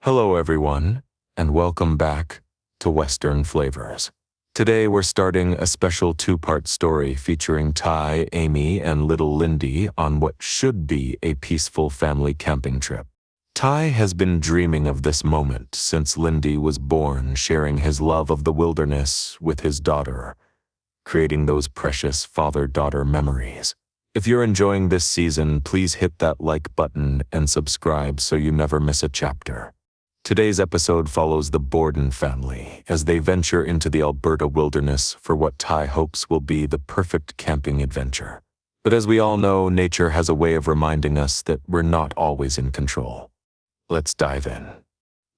Hello everyone, and welcome back to Western Flavors. Today we're starting a special two-part story featuring Ty, Amy, and little Lyndy on what should be a peaceful family camping trip. Ty has been dreaming of this moment since Lyndy was born, sharing his love of the wilderness with his daughter, creating those precious father-daughter memories. If you're enjoying this season, please hit that like button and subscribe so you never miss a chapter. Today's episode follows the Borden family as they venture into the Alberta wilderness for what Ty hopes will be the perfect camping adventure. But as we all know, nature has a way of reminding us that we're not always in control. Let's dive in.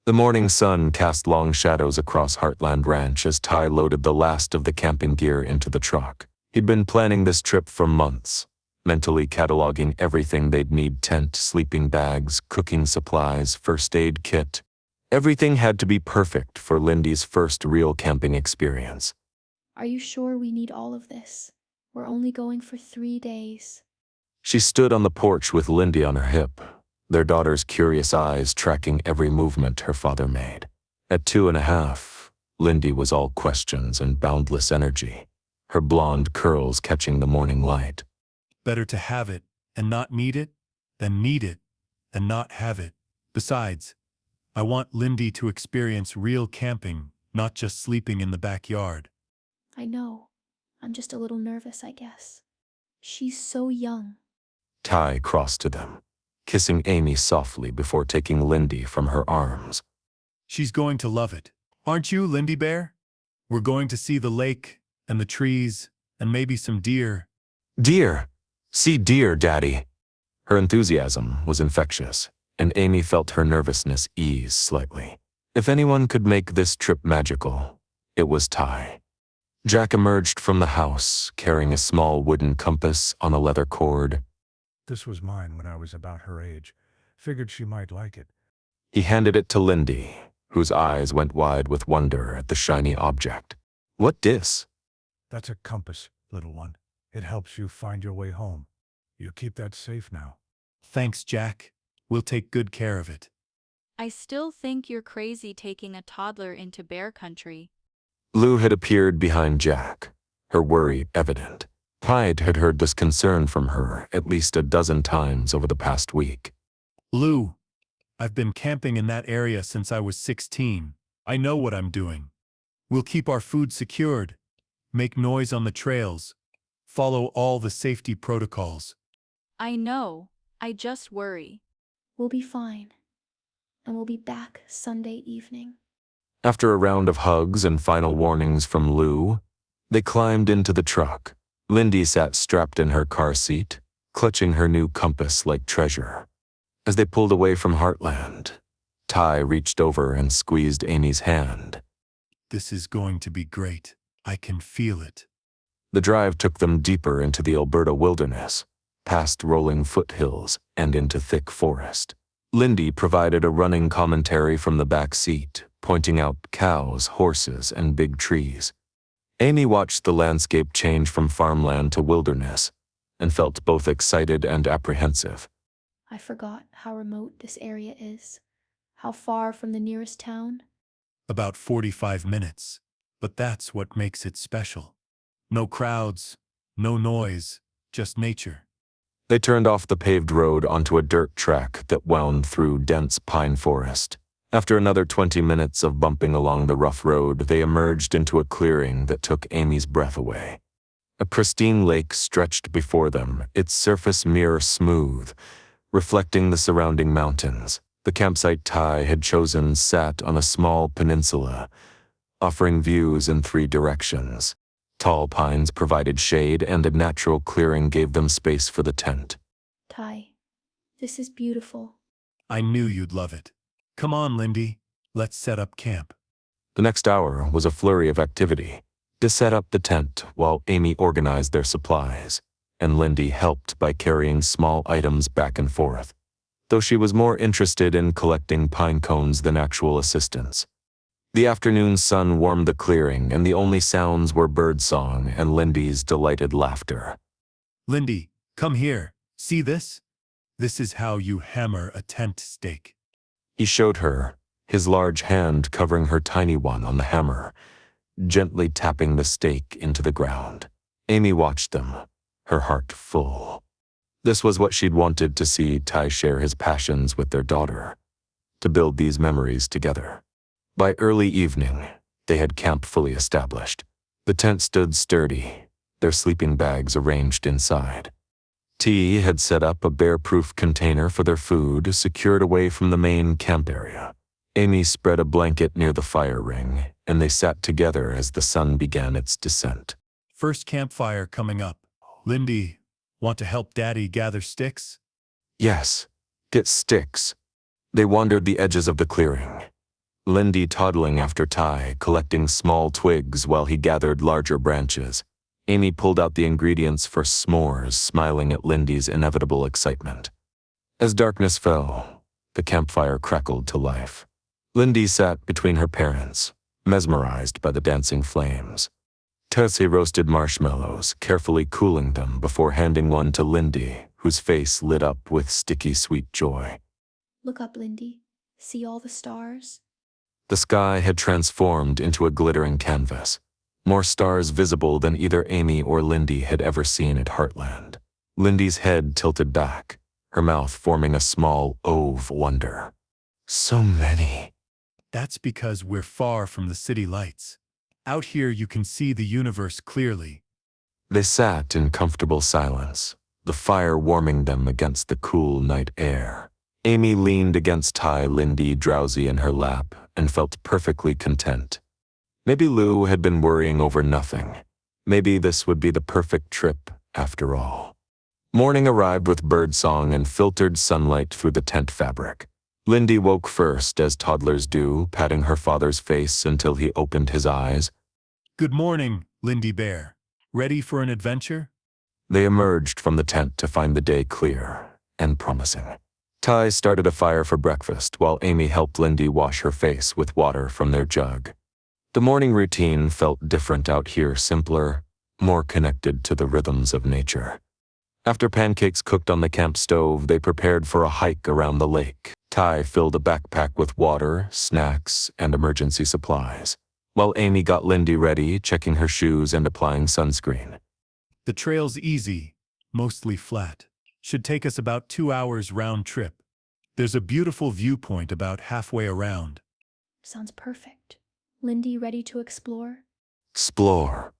The morning sun cast long shadows across Heartland Ranch as Ty loaded the last of the camping gear into the truck. He'd been planning this trip for months, mentally cataloging everything they'd need: tent, sleeping bags, cooking supplies, first aid kit. Everything had to be perfect for Lyndy's first real camping experience. Are you sure we need all of this? We're only going for 3 days. She stood on the porch with Lyndy on her hip, their daughter's curious eyes tracking every movement her father made. At 2.5, Lyndy was all questions and boundless energy, her blonde curls catching the morning light. Better to have it and not need it than need it and not have it. Besides, I want Lyndy to experience real camping, not just sleeping in the backyard. I know. I'm just a little nervous, I guess. She's so young. Ty crossed to them, kissing Amy softly before taking Lyndy from her arms. She's going to love it. Aren't you, Lyndy Bear? We're going to see the lake and the trees and maybe some deer. Deer! See deer, Daddy! Her enthusiasm was infectious, and Amy felt her nervousness ease slightly. If anyone could make this trip magical, it was Ty. Jack emerged from the house, carrying a small wooden compass on a leather cord. This was mine when I was about her age. Figured she might like it. He handed it to Lyndy, whose eyes went wide with wonder at the shiny object. What dis? That's a compass, little one. It helps you find your way home. You keep that safe now. Thanks, Jack. We'll take good care of it. I still think you're crazy taking a toddler into bear country. Lou had appeared behind Jack, her worry evident. Ty had heard this concern from her at least a dozen times over the past week. Lou, I've been camping in that area since I was 16. I know what I'm doing. We'll keep our food secured, make noise on the trails, follow all the safety protocols. I know. I just worry. We'll be fine. And we'll be back Sunday evening. After a round of hugs and final warnings from Lou, they climbed into the truck. Lyndy sat strapped in her car seat, clutching her new compass like treasure. As they pulled away from Heartland, Ty reached over and squeezed Amy's hand. This is going to be great. I can feel it. The drive took them deeper into the Alberta wilderness, past rolling foothills and into thick forest. Lyndy provided a running commentary from the back seat, pointing out cows, horses, and big trees. Amy watched the landscape change from farmland to wilderness and felt both excited and apprehensive. I forgot how remote this area is. How far from the nearest town? About 45 minutes. But that's what makes it special. No crowds, no noise, just nature. They turned off the paved road onto a dirt track that wound through dense pine forest. After another 20 minutes of bumping along the rough road, they emerged into a clearing that took Amy's breath away. A pristine lake stretched before them, its surface mirror smooth, reflecting the surrounding mountains. The campsite Ty had chosen sat on a small peninsula, offering views in 3 directions. Tall pines provided shade, and a natural clearing gave them space for the tent. Ty, this is beautiful. I knew you'd love it. Come on, Lyndy. Let's set up camp. The next hour was a flurry of activity. To set up the tent while Amy organized their supplies, and Lyndy helped by carrying small items back and forth, though she was more interested in collecting pine cones than actual assistance. The afternoon sun warmed the clearing, and the only sounds were birdsong and Lyndy's delighted laughter. Lyndy, come here. See this? This is how you hammer a tent stake. He showed her, his large hand covering her tiny one on the hammer, gently tapping the stake into the ground. Amy watched them, her heart full. This was what she'd wanted to see Ty share his passions with their daughter, to build these memories together. By early evening, they had camp fully established. The tent stood sturdy, their sleeping bags arranged inside. T had set up a bear-proof container for their food, secured away from the main camp area. Amy spread a blanket near the fire ring, and they sat together as the sun began its descent. First campfire coming up. Lyndy, want to help Daddy gather sticks? Yes, get sticks. They wandered the edges of the clearing, Lyndy toddling after Ty, collecting small twigs while he gathered larger branches. Amy pulled out the ingredients for s'mores, smiling at Lyndy's inevitable excitement. As darkness fell, the campfire crackled to life. Lyndy sat between her parents, mesmerized by the dancing flames. Tessie roasted marshmallows, carefully cooling them before handing one to Lyndy, whose face lit up with sticky sweet joy. Look up, Lyndy. See all the stars? The sky had transformed into a glittering canvas, more stars visible than either Amy or Lyndy had ever seen at Heartland. Lyndy's head tilted back, her mouth forming a small O of wonder. So many. That's because we're far from the city lights. Out here you can see the universe clearly. They sat in comfortable silence, the fire warming them against the cool night air. Amy leaned against Ty, Lyndy drowsy in her lap, and felt perfectly content. Maybe Lou had been worrying over nothing. Maybe this would be the perfect trip, after all. Morning arrived with birdsong and filtered sunlight through the tent fabric. Lyndy woke first, as toddlers do, patting her father's face until he opened his eyes. Good morning, Lyndy Bear. Ready for an adventure? They emerged from the tent to find the day clear and promising. Ty started a fire for breakfast while Amy helped Lyndy wash her face with water from their jug. The morning routine felt different out here, simpler, more connected to the rhythms of nature. After pancakes cooked on the camp stove, they prepared for a hike around the lake. Ty filled a backpack with water, snacks, and emergency supplies, while Amy got Lyndy ready, checking her shoes and applying sunscreen. The trail's easy, mostly flat. Should take us about 2 hours round trip. There's a beautiful viewpoint about halfway around. Sounds perfect. Lyndy ready to explore? Explore.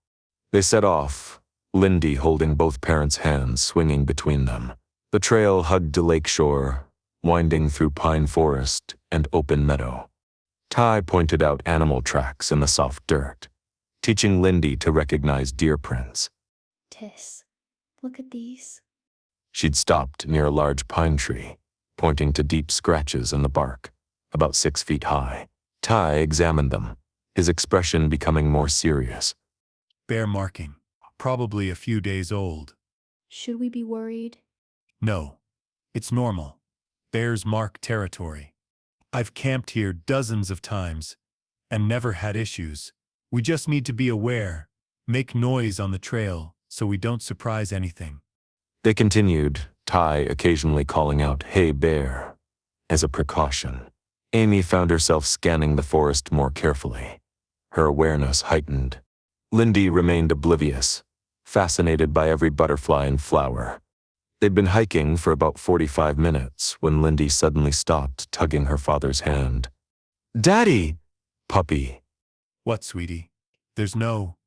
They set off, Lyndy holding both parents' hands swinging between them. The trail hugged the lakeshore, winding through pine forest and open meadow. Ty pointed out animal tracks in the soft dirt, teaching Lyndy to recognize deer prints. Tis, look at these. She'd stopped near a large pine tree, pointing to deep scratches in the bark, about 6 feet high. Ty examined them, his expression becoming more serious. Bear marking. Probably a few days old. Should we be worried? No. It's normal. Bears mark territory. I've camped here dozens of times and never had issues. We just need to be aware, make noise on the trail so we don't surprise anything. They continued, Ty occasionally calling out, "Hey, bear," as a precaution. Amy found herself scanning the forest more carefully, her awareness heightened. Lyndy remained oblivious, fascinated by every butterfly and flower. They'd been hiking for about 45 minutes when Lyndy suddenly stopped, tugging her father's hand. "Daddy!" "Puppy." What, sweetie? There's no...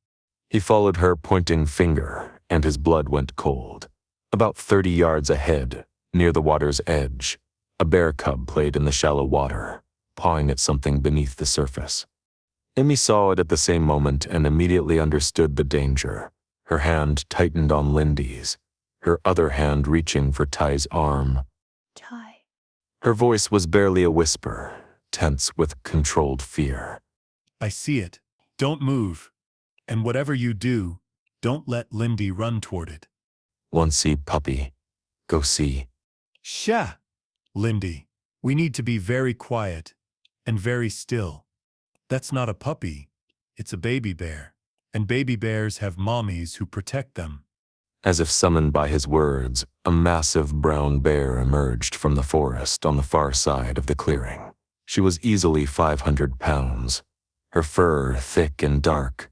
He followed her pointing finger, and his blood went cold. About 30 yards ahead, near the water's edge, a bear cub played in the shallow water, pawing at something beneath the surface. Amy saw it at the same moment and immediately understood the danger. Her hand tightened on Lyndy's, her other hand reaching for Ty's arm. Ty. Her voice was barely a whisper, tense with controlled fear. I see it. Don't move. And whatever you do, don't let Lyndy run toward it. "One see, puppy. Go see." Sha! Lyndy, we need to be very quiet and very still. That's not a puppy. It's a baby bear. And baby bears have mommies who protect them. As if summoned by his words, a massive brown bear emerged from the forest on the far side of the clearing. She was easily 500 pounds, her fur thick and dark.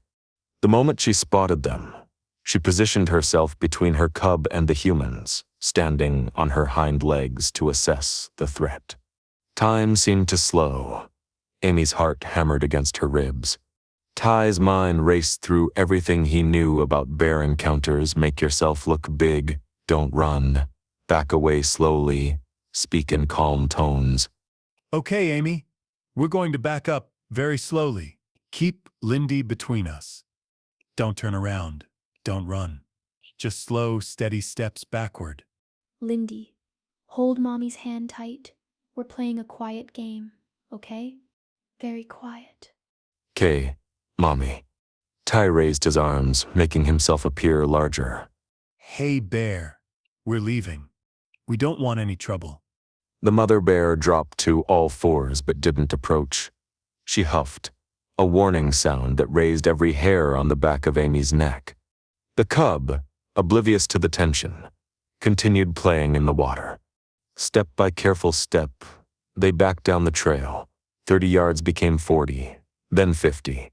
The moment she spotted them, she positioned herself between her cub and the humans, standing on her hind legs to assess the threat. Time seemed to slow. Amy's heart hammered against her ribs. Ty's mind raced through everything he knew about bear encounters. Make yourself look big, don't run, back away slowly, speak in calm tones. Okay, Amy. We're going to back up very slowly. Keep Lyndy between us. Don't turn around. Don't run. Just slow, steady steps backward. Lyndy, hold Mommy's hand tight. We're playing a quiet game, okay? Very quiet. "'Kay, Mommy." Ty raised his arms, making himself appear larger. Hey, bear. We're leaving. We don't want any trouble. The mother bear dropped to all fours but didn't approach. She huffed, a warning sound that raised every hair on the back of Amy's neck. The cub, oblivious to the tension, continued playing in the water. Step by careful step, they backed down the trail. 30 yards became 40, then 50.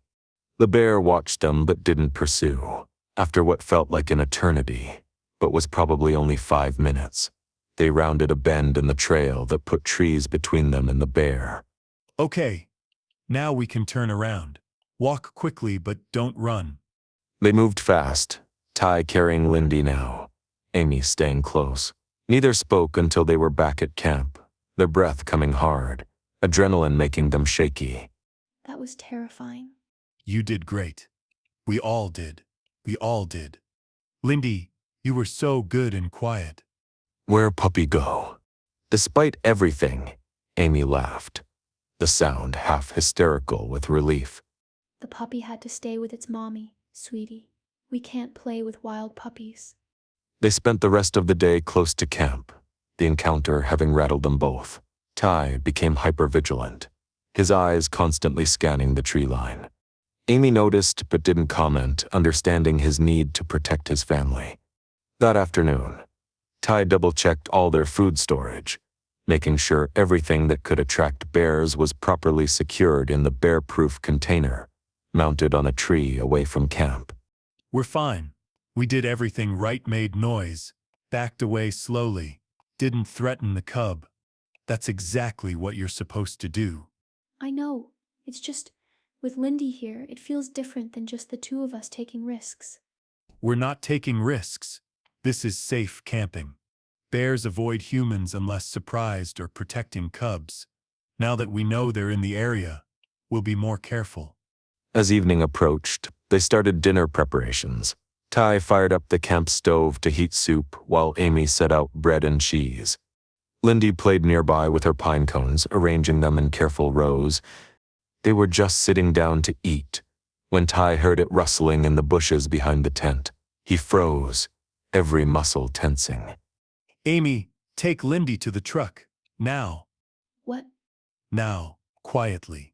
The bear watched them but didn't pursue. After what felt like an eternity, but was probably only 5 minutes, they rounded a bend in the trail that put trees between them and the bear. Okay. Now we can turn around. Walk quickly but don't run. They moved fast, Ty carrying Lyndy now, Amy staying close. Neither spoke until they were back at camp, their breath coming hard, adrenaline making them shaky. That was terrifying. You did great. We all did. We all did. Lyndy, you were so good and quiet. "Where puppy go?" Despite everything, Amy laughed, the sound half hysterical with relief. The puppy had to stay with its mommy, sweetie. We can't play with wild puppies. They spent the rest of the day close to camp, the encounter having rattled them both. Ty became hypervigilant, his eyes constantly scanning the tree line. Amy noticed but didn't comment, understanding his need to protect his family. That afternoon, Ty double-checked all their food storage, making sure everything that could attract bears was properly secured in the bear-proof container, mounted on a tree away from camp. We're fine. We did everything right, made noise, backed away slowly, didn't threaten the cub. That's exactly what you're supposed to do. I know. It's just, with Lyndy here, it feels different than just the two of us taking risks. We're not taking risks. This is safe camping. Bears avoid humans unless surprised or protecting cubs. Now that we know they're in the area, we'll be more careful. As evening approached, they started dinner preparations. Ty fired up the camp stove to heat soup while Amy set out bread and cheese. Lyndy played nearby with her pine cones, arranging them in careful rows. They were just sitting down to eat when Ty heard it rustling in the bushes behind the tent. He froze, every muscle tensing. Amy, take Lyndy to the truck. Now. What? Now, quietly.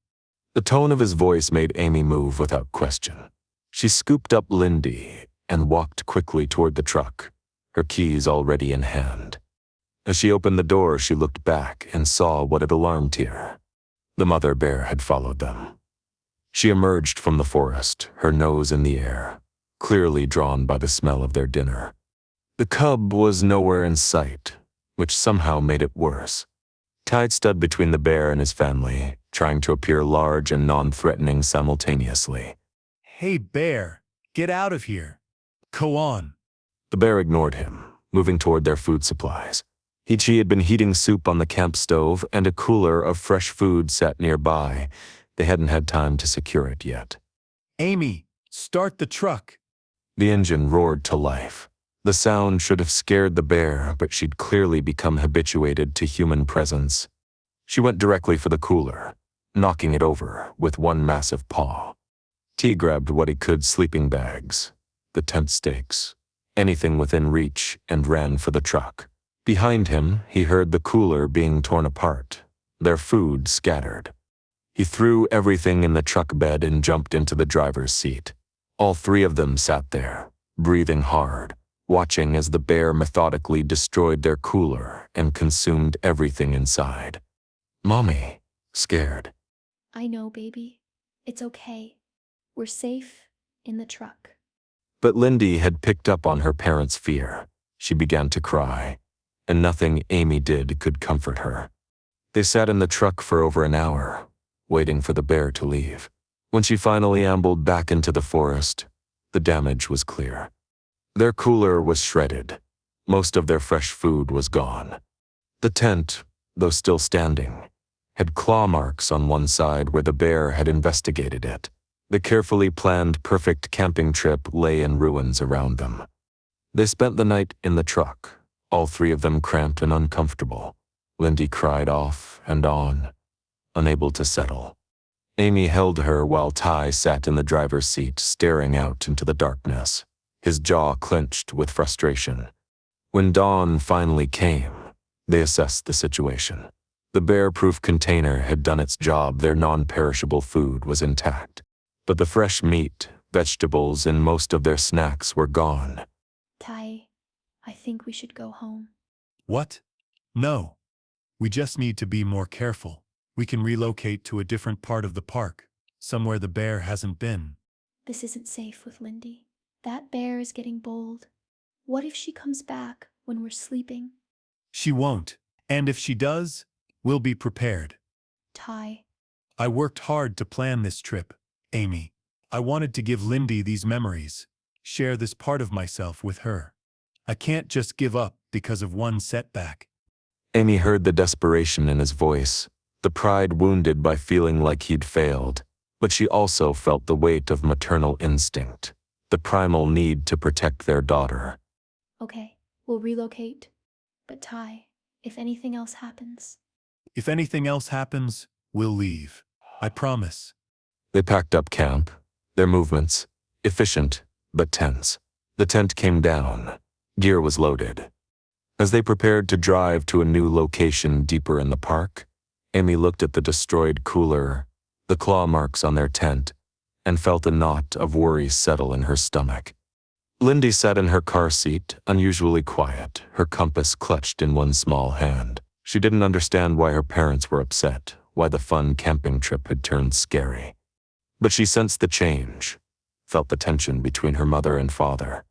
The tone of his voice made Amy move without question. She scooped up Lyndy and walked quickly toward the truck, her keys already in hand. As she opened the door, she looked back and saw what had alarmed her. The mother bear had followed them. She emerged from the forest, her nose in the air, clearly drawn by the smell of their dinner. The cub was nowhere in sight, which somehow made it worse. Ty stood between the bear and his family, trying to appear large and non-threatening simultaneously. Hey, bear, get out of here. Go on. The bear ignored him, moving toward their food supplies. He had been heating soup on the camp stove, and a cooler of fresh food sat nearby. They hadn't had time to secure it yet. Amy, start the truck. The engine roared to life. The sound should have scared the bear, but she'd clearly become habituated to human presence. She went directly for the cooler, knocking it over with one massive paw. T grabbed what he could, sleeping bags, the tent stakes, anything within reach, and ran for the truck. Behind him, he heard the cooler being torn apart, their food scattered. He threw everything in the truck bed and jumped into the driver's seat. All three of them sat there, breathing hard, watching as the bear methodically destroyed their cooler and consumed everything inside. "Mommy," scared. I know, baby. It's okay. We're safe in the truck. But Lyndy had picked up on her parents' fear. She began to cry, and nothing Amy did could comfort her. They sat in the truck for over an hour, waiting for the bear to leave. When she finally ambled back into the forest, the damage was clear. Their cooler was shredded. Most of their fresh food was gone. The tent, though still standing, had claw marks on one side where the bear had investigated it. The carefully planned perfect camping trip lay in ruins around them. They spent the night in the truck, all three of them cramped and uncomfortable. Lyndy cried off and on, unable to settle. Amy held her while Ty sat in the driver's seat staring out into the darkness, his jaw clenched with frustration. When dawn finally came, they assessed the situation. The bear-proof container had done its job. Their non-perishable food was intact. But the fresh meat, vegetables, and most of their snacks were gone. Ty, I think we should go home. What? No. We just need to be more careful. We can relocate to a different part of the park, somewhere the bear hasn't been. This isn't safe with Lyndy. That bear is getting bold. What if she comes back when we're sleeping? She won't. And if she does, we'll be prepared. Ty, I worked hard to plan this trip, Amy. I wanted to give Lyndy these memories, share this part of myself with her. I can't just give up because of one setback. Amy heard the desperation in his voice, the pride wounded by feeling like he'd failed, but she also felt the weight of maternal instinct, the primal need to protect their daughter. okay, we'll relocate. But Ty, if anything else happens, If anything else happens, we'll leave. I promise. They packed up camp, their movements, efficient but tense. The tent came down. Gear was loaded. As they prepared to drive to a new location deeper in the park, Amy looked at the destroyed cooler, the claw marks on their tent, and felt a knot of worry settle in her stomach. Lyndy sat in her car seat, unusually quiet, her compass clutched in one small hand. She didn't understand why her parents were upset, why the fun camping trip had turned scary. But she sensed the change, felt the tension between her mother and father.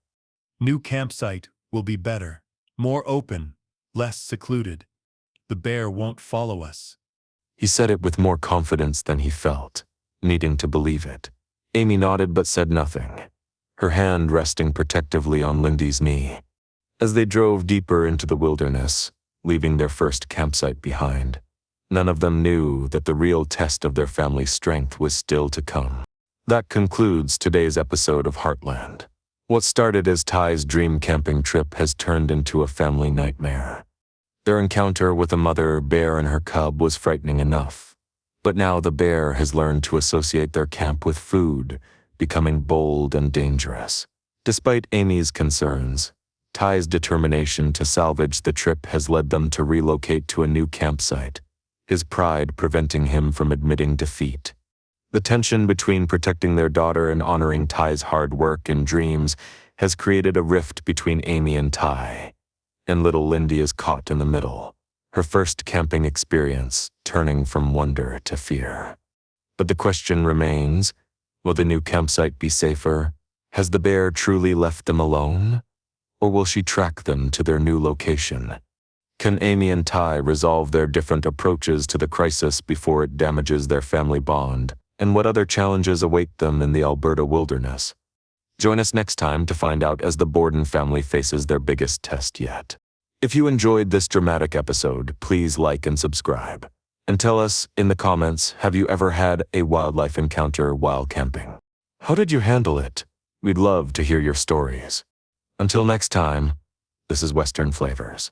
New campsite will be better, more open, less secluded. The bear won't follow us. He said it with more confidence than he felt, needing to believe it. Amy nodded but said nothing, her hand resting protectively on Lyndy's knee. As they drove deeper into the wilderness, leaving their first campsite behind, none of them knew that the real test of their family's strength was still to come. That concludes today's episode of Heartland. What started as Ty's dream camping trip has turned into a family nightmare. Their encounter with a mother bear and her cub was frightening enough, but now the bear has learned to associate their camp with food, becoming bold and dangerous. Despite Amy's concerns, Ty's determination to salvage the trip has led them to relocate to a new campsite, his pride preventing him from admitting defeat. The tension between protecting their daughter and honoring Ty's hard work and dreams has created a rift between Amy and Ty, and little Lyndy is caught in the middle, her first camping experience turning from wonder to fear. But the question remains, will the new campsite be safer? Has the bear truly left them alone? Or will she track them to their new location? Can Amy and Ty resolve their different approaches to the crisis before it damages their family bond? And what other challenges await them in the Alberta wilderness? Join us next time to find out as the Borden family faces their biggest test yet. If you enjoyed this dramatic episode, please like and subscribe. And tell us in the comments, have you ever had a wildlife encounter while camping? How did you handle it? We'd love to hear your stories. Until next time, this is Western Flavors.